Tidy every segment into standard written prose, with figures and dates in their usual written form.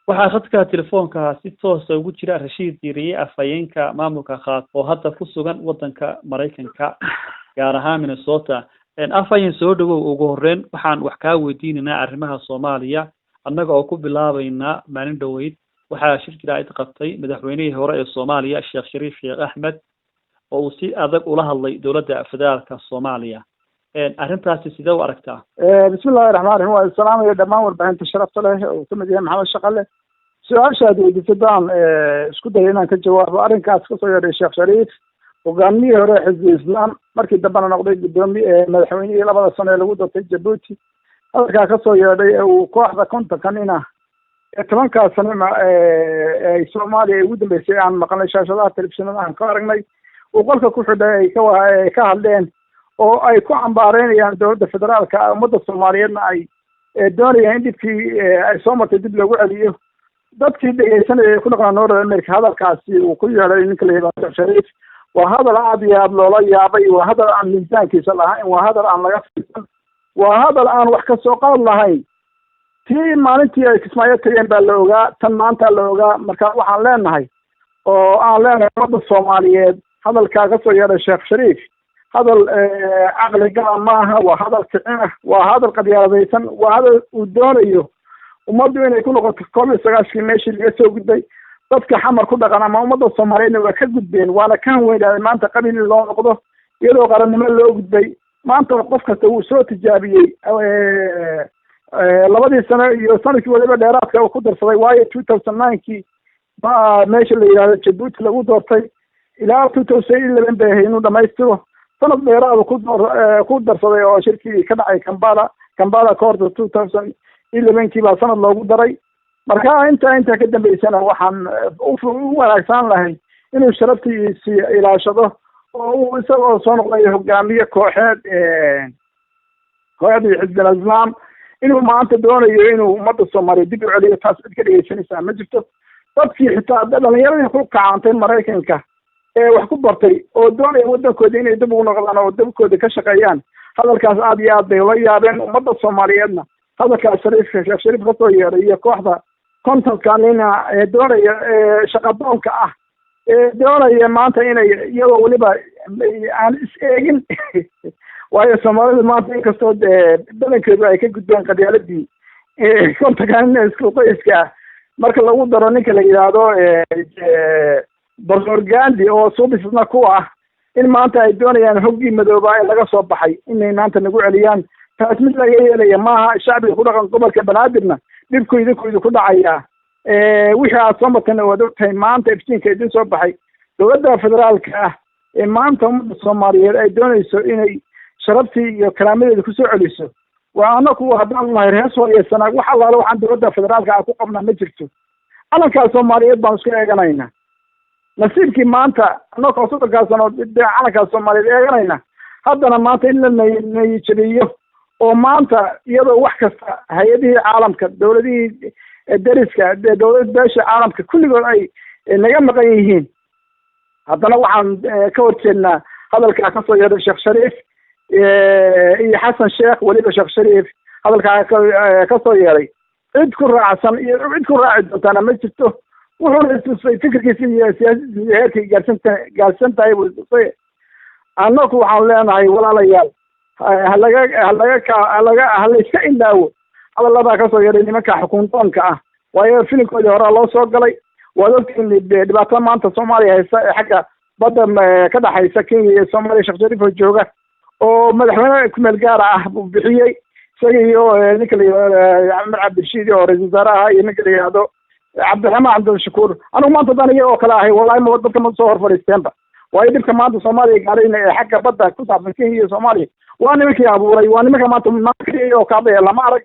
waxaa khadka telefoonka si toos ah ugu jira Rashiid Diiriye afhayeenka maamulka khaas oo hadda ku sugan wadanka Mareykanka gaar ahaan Minnesota afhayeen soo dhawow ugu horreyn waxaan wax ka weydiinaynaa arrimaha Soomaaliya annaga oo ku bilaabayna maalin dhaweyd waxaa shirkida ay qabtay madaxweynihii hore ee Soomaaliya Sheekh Shariif Sheekh Axmed oo uu si adag ula hadlay dowladda federaalka Soomaaliya arrintaasi sidee u aragtaa bismillaahir rahmaanir rahiim assalaam iyo dhamaan warbaahinta sharafta leh oo kamid yahay maxamed shaqale su-aashaad weydiisadaan isku day inaan ka jawaabo arrinkaas kasoo yeedhay Sheekh Shariif hogaamiyihii hore xisbi islaam markii dambena noqday gudoomiye madaxweynihii 2 sano ee lagu doortay Djibouti halkaa kasoo yeedhay uu kooxda kontonkanina 10 sano ay Soomaaliya ugu dambeysay aan maqalnay shaashadaha telefishinada aan ka aragnay uu qolka ku xidhay ay ka hadleen oo ay ku cambaaraynayaan dowladda federaalka ummadda Soomaaliyeedna ay doonayaan in dibkii ay soo martay dib loogu celiyo dadkii dhegeysanayay ku dhaqan North America hadalkaasi uu ku yeedhay ninka la yiraahdo Shariif waa hadal aad iyo aad loola yaabay waa hadal aan miisaankiisa lahayn waa hadal aan laga fiirsan waa hadal aan wax ka soo qaad lahayn tii maalintii ay kismaayo tageen baa la ogaa tan maanta la ogaa marka waxaan leenahay oo aan leenahay ummadda Soomaaliyeed hadalkaa ka soo yeedhay Sheekh Shariif hadal caqli gala maaha waa hadal kicina waa hadal qabyaaladaysan waa hadal uu doonayo ummaddu inay ku noqoto 19 meeshii laga soo gudbay dadka xamar ku dhaqan ama ummadda Soomaaliyeed waa ka gudbeen waana ka weynaaday maanta qabiil loo noqdo iyadoo qarannimo loo gudbay maanta qof kasta uu soo tijaabiyey 2 sano iyo sanadkii waliba dheeraadka uu ku darsaday waayo 2009kii baa meesha la yiraahdo Djibouti lagu doortay ilaa 2011 bay inuu dhamaystiro sanad dheeraad ku darsaday oo shirkii ka dhacay Kampala Court 2011kii baa sanad loogu daray marka inta ka dambeysana waxaan u wanaagsan lahay inuu sharaftiisa ilaashado oo uu isagoo soo noqday hogaamiye kooxeed xisbiga islaam inuu maanta doonayo inuu ummadda Soomaaliyeed dib u celiyo taas cid ka dhegeysanaysa ma jirto dadkii xitaa dhalinyaradii ku kacantay Mareykanka wax ku bartay oo doonaya wadankooda inay dib ugu noqdaan oo dalkooda ka shaqeeyaan hadalkaas aad iyo aad bay la yaabeen ummadda Soomaaliyeedna hadalkaas Sheekh Shariif kasoo yeedhay iyo kooxda kontonkanina doonaya shaqadoonka ah doonaya maanta inay iyagoo waliba aan is eegin waayo Soomaalida maanta inkastoo badankeedu ay ka gudbeen qabyaaladii kontonkanina isku qoyska marka lagu daro ninka la yiraahdo Dr. Gandhi oo suubisna ku ah in maanta ay doonayaan hoggii madooba ee laga soo baxay inay maanta nagu celiyaan taas mid laga yeelaya maaha shacbiga ku dhaqan gobolka Banaadirna dhibkooda ku dhacaya wixii aad soo martay oo dadkay maanta iftiinka idin soo baxay dowladda federaalka ah ee maanta ummadda Soomaaliyeed ay doonayso inay sharaftii iyo karaamadeeda ku soo celiso waa anagu haddaan nahay reer Soomaaliyeed wax allaale waxaan dowladda federaalka ku qabnaa ma jirto calanka Soomaaliyeed baan isku eeganaynaa nasiibkii maanta anagoo 30 sano calanka Soomaaliyeed eeganayna haddana maanta in la nayjiriyo oo maanta iyadoo wax kasta hay'adihii caalamka dowladihii dariska dowladda beesha caalamka kulligood ay naga maqan yihiin haddana waxaan ka horjeednaa hadalkaa ka soo yeedhay Sheekh Shariif iyo Xasan Sheekh waliba Sheekh Shariif hadalkaa ka soo yeedhay cid ku raacsan iyo cid ku raaci doontaana ma jirto wuxuuna istusay fikirkiisa iyo siyaasadiisa heerkay gaarsan tahay buu istusay annagu waxaan leenahay walaalayaal halayska indhaawo hadaladaa kasoo yeedhay nimanka xukundoonka ah waayo filimkoodii horaa loo soo galay waa ogtiin dhibaatada maanta Soomaaliya haysa ee xagga badda ka dhaxaysa Kenya iyo Soomaaliya Sheekh Shariif oo jooga oo madaxweyne ku meel gaar ah buu bixiyey isaga iyo ninka la yiraahdo Axmed Cabdirashiid oo ra'iisul wasaaraha iyo ninka la yiraahdo Cabdiraxmaan Cabdishakuur anigu maanta dan iyaga oo kale ahay wallahi ma dadka ma soo horfariisteenba waayo dhibka maanta Soomaaliya gaarayna ee xagga badda ku saabsan Kenya iyo Soomaaliya waa nimankii abuuray waa nimanka maanta oo kaabay lama arag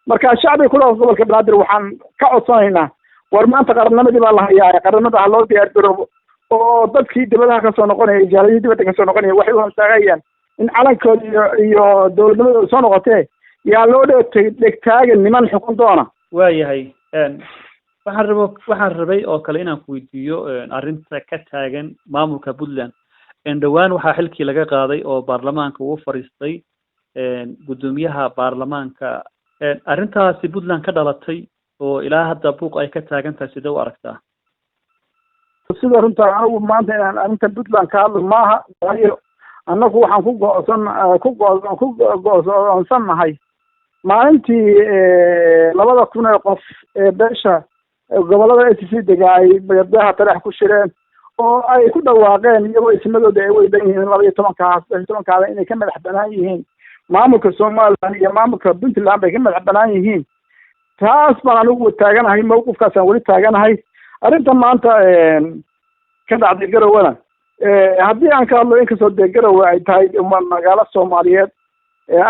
marka shacbiga kula gobolka Banaadir waxaan ka codsanaynaa war maanta qarannimadii baa la hayaa qarannimada loo diyaar garoobo oo dadkii dibadaha ka soo noqonaya jaaliyadii dibadda ka soo noqonaya waxay u hamsaagayaan in calankooda iyo dowladnimada soo noqotee yaa loo dhegtaagan niman xukun doona waayahay waxaan rabay oo kale inaan ku weydiiyo arrinta ka taagan maamulka Puntland dhawaan waxaa xilkii laga qaaday oo baarlamaanka uu fariistay gudoomiyaha baarlamaanka arrintaasi Puntland ka dhalatay oo ilaa hadda buuq ay ka taagan tahay sidee u aragtaa sida runta anigu maanta inaan arrinta Puntland ka hadlo maaha waayo annagu waxaan ku go'doonsanahay maalintii 2000 ee qof ee beesha gobolada SC degaay beerdaha tarax ku shireen oo ay ku dhawaaqeen iyagoo ismadooda ay weydan yihiin 12 inay ka madax banaan yihiin maamulka Soomaaliland iyo maamulka Puntland bay ka madax banaan yihiin taas baan anigu taaganahay mowqifkaasaan weli taaganahay arrinta maanta ka dhacday Garowe haddii aan ka hadlo inkastoo dee Garowe ay tahay magaalo Soomaaliyeed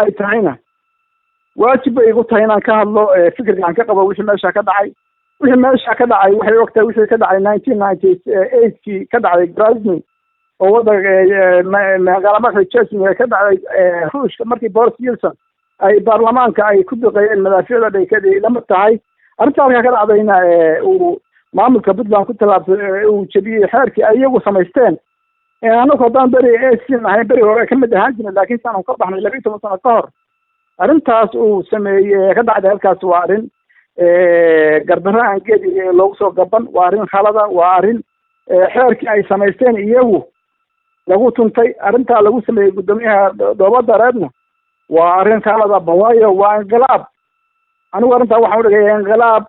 ay tahayna waajib bay igu tahay inaan ka hadlo fikirka aan ka qabo wixii meesha ka dhacay waxay ogtahay wixii ka dhacay 1998 ka dhacday Grozny oo magaalo madaxda Chechnya ka dhacday Ruushka markii Boris Yeltsin ay baarlamaanka ay ku duqeeyeen madaafiicda dhaykadii lama tahay arrinta halkaa ka dhacdayna uu maamulka Puntland ku talaabtay uu jabiyey xeerkii ay iyagu samaysteen anagu haddaan beri nahay beri hore ka mid ahaan jirnay laakiin saan ka baxnay 12 sano ka hor arrintaas uu sameeyey ka dhacday halkaas waa arrin gardarro aan geedi loogu soo gaban waa arrin khalada waa arrin xeerkii ay samaysteen iyagu lagu tuntay arrintaa lagu sameeyey guddoomiyaha Dhoobadareedna waa arrin khalada waayo waa inqilaab anigu arrintaa waxaan u dhigay inqilaab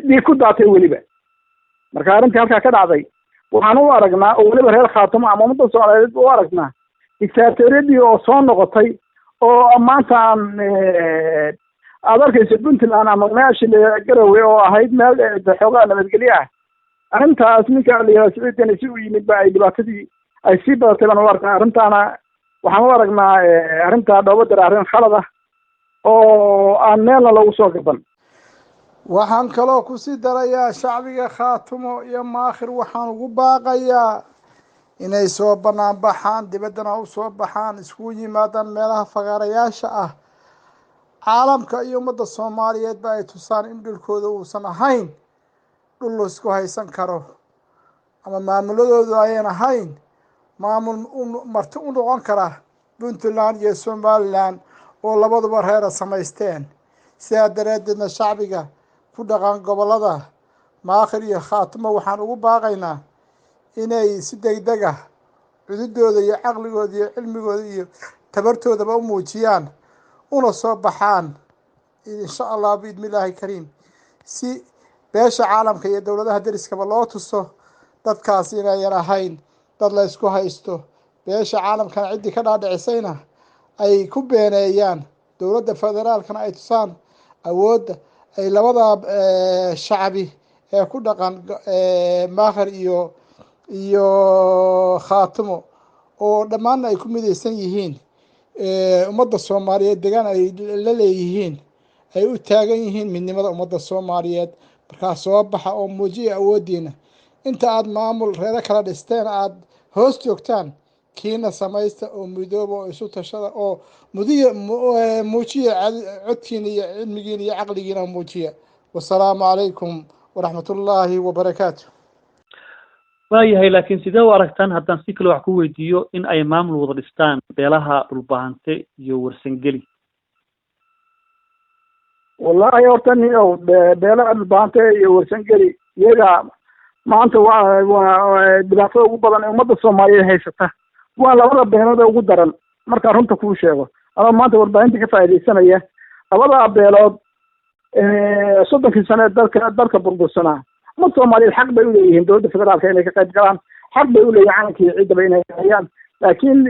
dhiig ku daatay weliba marka arrintii halkaa ka dhacday waxaan u aragnaa oo weliba reer Khaatumo ama ummadda Soomaaliyeed u aragnaa dictatoriyadii oo soo noqotay oo maanta aad arkayso Puntland ama meesha Garowe oo ahayd meel xoogaa nabadgelyo ah arrintaas ninka la yiraahdo Siciidani si uu yimid ba ay dhibaatadii ay sii badatay baan u arkaa arrintaana waxaan u aragnaa arrintaa Dhoobadare arrin khalad ah oo aan meelna lagu soo gaban waxaan kaloo ku sii darayaa shacbiga Khaatumo iyo Maakhir waxaan ugu baaqayaa inay soo banaan baxaan dibaddana u soo baxaan isku yimaadaan meelaha fagaarayaasha ah caalamka iyo ummadda Soomaaliyeed ba ay tusaan in dhulkooda uusan ahayn dhul la isku haysan karo ama maamuladoodu ayaan ahayn maamul marti u noqon kara Puntland iyo Somaliland oo labaduba reer samaysteen sidaa daraaddeedna shacbiga ku dhaqan gobolada Maakhir iyo Khaatumo waxaan ugu baaqaynaa inay si degdeg ah cududooda iyo caqligooda iyo cilmigooda iyo tabartoodaba u muujiyaan una soo baxaan insha Allah biidmillaahi kariim si beesha caalamka iyo dowladaha dariskaba loo tuso dadkaas inayan ahayn dad la isku haysto beesha caalamkana ciddii ka dhaadhicisayna ay ku beeneeyaan dowladda federaalkana ay tusaan awoodda ay labada shacbi ee ku dhaqan Maakhir iyo Khaatumo oo dhammaan ay ku midaysan yihiin ummadda Soomaaliyeed deegaan ay la leeyihiin ay u taagan yihiin midnimada ummadda Soomaaliyeed markaa soo baxa oo muujiya awoodiina inta aad maamul reero kala dhisteen aad hoos joogtaan kiina samaysta oo midooba oo isu tashada oo muujiya codkiina iyo cilmigiina iyo caqligiina muujiya wasalaamu calaykum waraxmatullaahi wabarakaatu waayahay laakiin sidee u aragtaan haddaan si kale wax ku weydiiyo in ay maamul wada dhistaan beelaha dhulbahante iyo warsangeli wallahi horta niyow beelaha dhulbahante iyo warsangeli iyaga maanta waa dhibaatada ugu badan ee ummadda Soomaaliyeed haysata waa labada beelood ee ugu daran marka runta kuu sheego ama maanta warbaahinta ka faa'iideysanaya labada beelood 30 sano dalka burbursanaa ummadda Soomaaliyeed xaq bay u leeyihiin dowladda federaalka inay ka qayb galaan xaq bay u leeyihiin calankii ciidaba inay hayaan laakiin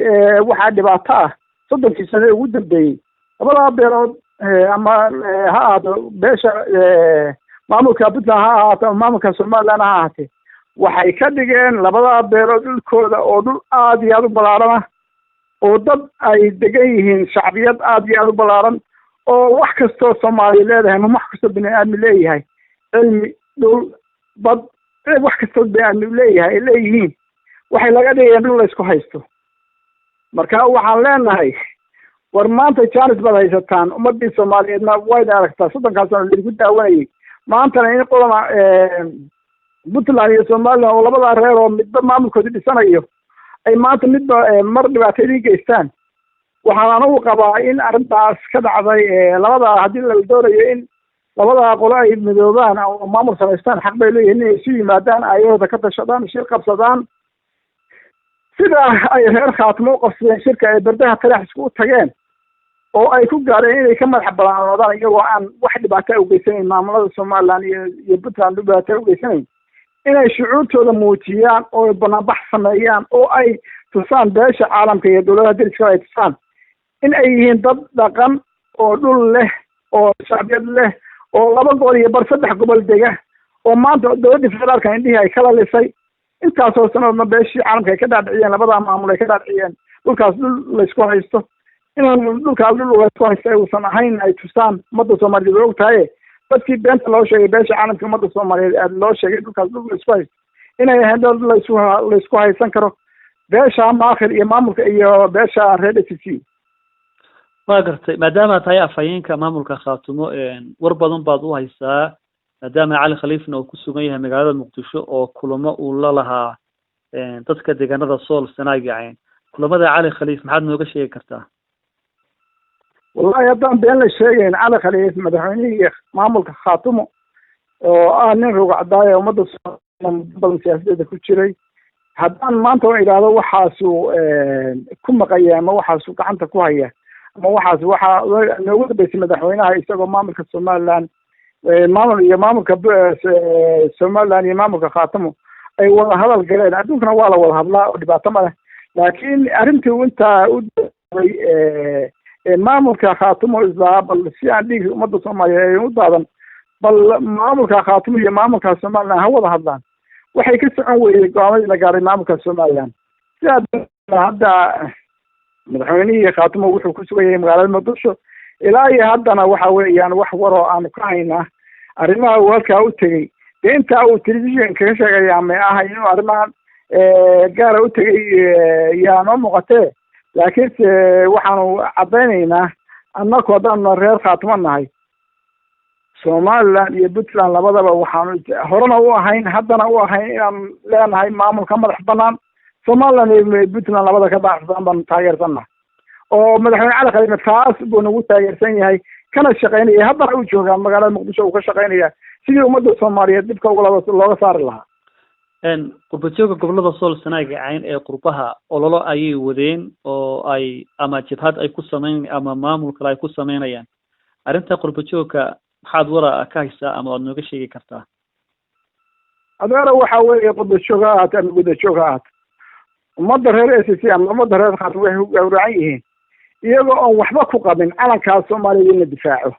waxaa dhibaato ah 30 sano ugu dambeeyay labada beelood ama ha ahaato beesha maamulka Puntland ha ahaato ama maamulka Somaliland ha ahaatee waxay ka dhigeen labada beelood dhulkooda oo dhul aad iyo aad u ballaaran ah oo dad ay degan yihiin shacbiyad aad iyo aad u ballaaran oo wax kastoo Soomaali leedahay ama wax kastoo bini'aadmi leeyahay cilmi dhul bad wax kastoo bini'aadmi leeyahay leeyihiin waxay laga dhigeen dhul la isku haysto marka waxaan leenahay war maanta jaanis baad haysataan ummadii Soomaaliyeedna way aragtaa 30 sano lagu daawanayay maantana in qodana Puntland iyo Somaliland oo labada reer oo midba maamulkooda dhisanayo ay maanta midba mar dhibaatooyin geystaan waxaan anigu qabaa in arrintaas ka dhacday labada haddii la doonayo in labadaa qolo ay midoobaan oo maamul samaystaan xaq bay leeyihiin inay isu yimaadaan ayahooda ka tashadaan shir qabsadaan sida ay reer khaatimo u qabsadeen shirka ay bardaha tarax isku tageen oo ay ku gaareen inay ka madax banaanoodaan iyagoo aan wax dhibaato u geysanayn maamulada Somaliland iyo Puntland dhibaato u geysanayn inay shucuurtooda muujiyaan oo banaanbax sameeyaan oo ay tusaan beesha caalamka iyo dowladaha deriska ay tusaan in ay yihiin dad dhaqan oo dhul leh oo shacbiyad leh oo 2 gobol iyo bar 3 gobol dega oo maanta dowladda federaalka indhihi ay kala lisay intaasoo sanadna beeshii caalamka ay ka dhaadhiciyeen labadaa maamul ay ka dhaadhiciyeen dhulkaas dhul la isku haysto inaan dhulkaas dhul la isku haysto uusan ahayn ay tusaan ummadda Soomaaliyeed way ogtahay dadkii beenta loo sheegay beesha caalamka ummadda Soomaaliyeed aad loo sheegay dhulkaas dhul la isku haysto inay ahayn dad la isku haysan karo beesha maakhir iyo maamulka iyo beesha reer SC waa gartay maadaama tahay afhayeenka maamulka Khaatumo war badan baad u haysaa maadaama Cali Khaliifna uu ku sugan yahay magaalada Muqdisho oo kulamo uu la lahaa dadka deegaanada Sool Sanaagiceen kulamada Cali Khaliif maxaad nooga sheegi kartaa wallahi haddaan been la sheegayn Cali Khaliif madaxweynihii maamulka Khaatumo oo nin rugacdaaya ummadda Soomaaliyeed badan siyaasadda ku jiray haddaan maanta oo idhaahdo waxaasuu ku maqaya ama waxaasuu gacanta ku haya ama waxaas waxaa noogu dambeysay madaxweynaha isagoo maamulka Somaliland maamulka Somaliland iyo maamulka Khaatumo ay wada hadal galeen adduunkana waa la wada hadlaa oo dhibaato ma leh laakiin arrintii intaa u daaday maamulka Khaatumo islaa bal si aan dhigi ummadda Soomaaliyeed u daadan bal maamulka Khaatumo iyo maamulka Somaliland ha wada hadlaan waxay ka socon weeyay go'aamadii la gaaray maamulka Somaliland sidaas hadda madaxweynihii Khaatumo wuxuu ku sugan yahay magaalada Muqdisho ilaa iyo haddana waxa weeyaan wax waroo aan ka haynaa arrimaha uu halkaa u tegey dee intaa uu telefishin kaga sheegaya ma aha inuu arrimahan gaara u tegey yaa noo muuqatee laakiinse waxaanu caddaynaynaa annaku haddaanu reer Khaatumo nahay Somaliland iyo Puntland labadaba waxaanu horena u ahayn haddana u ahayn inaan leenahay maamul ka madax bannaan Somaliland iyo Puntland labada ka baxsan baan taageersannahay oo madaxweyne Cali Khaliif taas buu nagu taageersan yahay kana shaqeynaya haddana uu joogaa magaalada Muqdisho uu ka shaqeynaya sidii ummadda Soomaaliyeed dibka looga saari lahaa qurbajooga gobolada Sool Sanaagiceen ee qurbaha ololo ayay wadeen oo ay ama jabhad ay ku sameyn ama maamul kale ay ku sameynayaan arrinta qurbajooga maxaad wara ka haysaa ama aad nooga sheegi kartaa adeero waxa weeye qurbajooga aad ama gudajooga aad ummadda reer SC ama ummadda reer Khaatumo waxay u gowracan yihiin iyagoo aan waxba ku qabin calanka Soomaaliya in la difaaco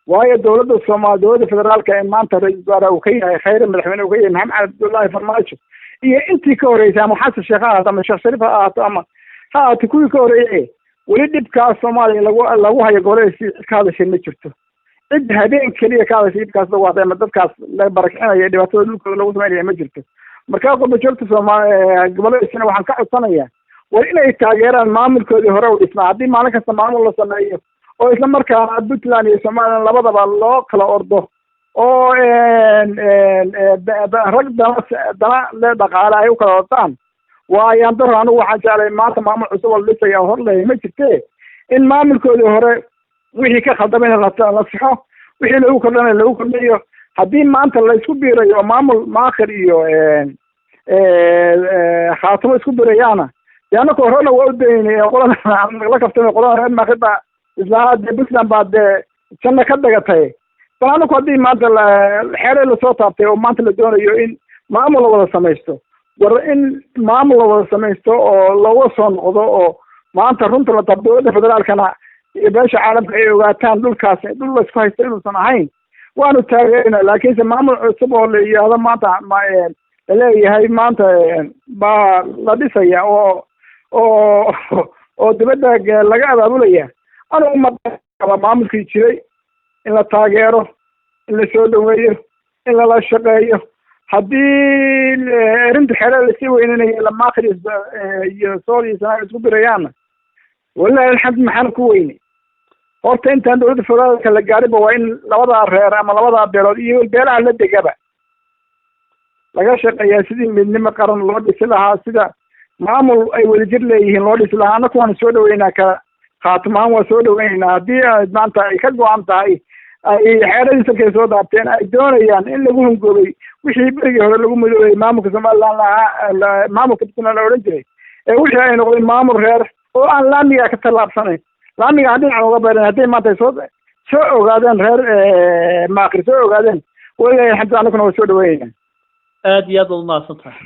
waayo dowladda Soomaaliya dowladda federaalka ee maanta ra'iisul wasaare uu ka yahay khayr madaxweyne uu ka yahay Maxamed Cabdullaahi Farmaajo iyo intii ka horeysay ama Xasan Sheekh ama Sheekh Shariif ama kuwii ka horeeyay weli dhibkaas Soomaaliya lagu hayo gobolada ka hadashay ma jirto cid habeen kaliya ka hadashay dhibkaas lagu haday ama dadkaas la barakicinayo dhibaatada dhulkooda lagu sameeyo ma jirto marka qodobka Soomaaliya gobolada waxaan ka codsanayaa war inay taageeraan maamulkoodii hore u dhisnaa haddii maalin kasta maamul la sameeyo oo isla markaana Puntland iyo Somaliland labadaba loo kala ordo oo rag dana le dhaqaale ay u kala ordaan waayaan daro anigu waxaan jeclay maanta maamul cusub oo dhisaya hor leeyahay ma jirtee in maamulkoodii hore wixii ka khaldamay la saxo wixii lagu kordhanay lagu kordhayo haddii maanta la isku biirayo maamul maakhir iyo Khaatumo isku biirayaana dee annaku horena waa u daynay qolada la kabtamay qolada reer maakhir baa islaa dee Puntland baa dee janno ka dagatay bal annaku haddii maanta xeelay lasoo taabtay oo maanta la doonayo in maamul la wada samaysto war in maamul la wada samaysto oo looga soo noqdo oo maanta runta la taabto dowladda federaalkana iyo beesha caalamka ay ogaataan dhulkaas dhul la isku haysto inuusan ahayn waanu taageerina laakiinse maamul cusub oo la yidhaahdo maanta laleeyahay maanta baa la dhisaya oo dibadda laga abaabulaya anigu ma maamulkii jiray in la taageero in la soo dhaweeyo in lala shaqeeyo haddii arrinta xeelada lasii weynanayo lamaakir iyo Sool iyo Sanaag isku birayaana wallahi alxamd maxaan ku weyne horta intaan dowladda federaalka la gaariba waa in labada reer ama labada beelood iyo beelaha la degaba laga shaqeeyaa sidii midnimo qaran loo dhisi lahaa sida maamul ay wadajir leeyihiin loo dhisi lahaa annaku waan soo dhaweynaa ka Khaatumaan waa soo dhaweynaa haddii maanta ay ka go-an tahay ay xeeradii salkay soo daabteen ay doonayaan in lagu hungoobay wixii berigii hore lagu midoobay maamulka somaliland lahaa maamulka puntland la odhan jiray wixii ay noqdeen maamul reer oo aan laamiga ka tallaabsanayn laamiga aan dhinacan uga beeran hadday maanta soo ogaadeen reer maakir soo ogaadeen weligaa xamdi anaguna waa soo dhaweynayaan aad iyo aad baad umahadsan tahay